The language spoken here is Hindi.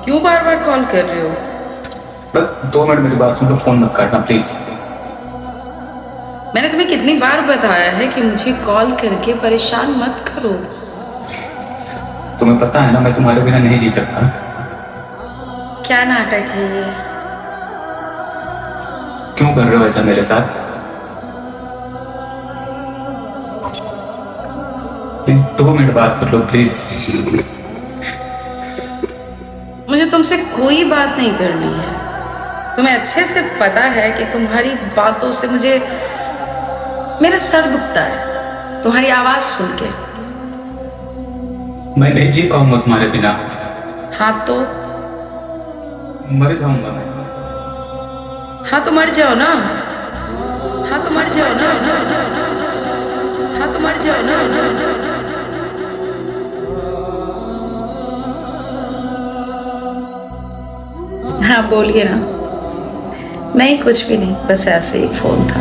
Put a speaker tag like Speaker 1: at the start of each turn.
Speaker 1: क्यों बार बार कॉल कर रहे हो?
Speaker 2: बस 2 मिनट मेरी बात सुन लो, फोन मत काटना प्लीज।
Speaker 1: मैंने तुम्हें कितनी बार बताया है कि मुझे कॉल करके परेशान मत करो।
Speaker 2: तुम्हें पता है ना, मैं तुम्हारे बिना नहीं जी सकता।
Speaker 1: क्या नाटक है ये?
Speaker 2: क्यों कर रहे हो ऐसा मेरे साथ? प्लीज 2 मिनट बात कर लो प्लीज।
Speaker 1: मुझे तुमसे कोई बात नहीं करनी है। तुम्हें अच्छे से पता है कि तुम्हारी बातों से मुझे मेरा सर दुखता है, तुम्हारी आवाज सुन के।
Speaker 2: मैं नहीं जी पाऊंगा तुम्हारे बिना।
Speaker 1: हाँ तो?
Speaker 2: मर जाऊंगा मैं।
Speaker 1: हाँ तो मर जाओ ना। हाँ तो मर जाओ ना। हाँ तो मर जाओ ना। हाँ बोलिए ना। नहीं कुछ भी नहीं, बस ऐसे ही फोन था।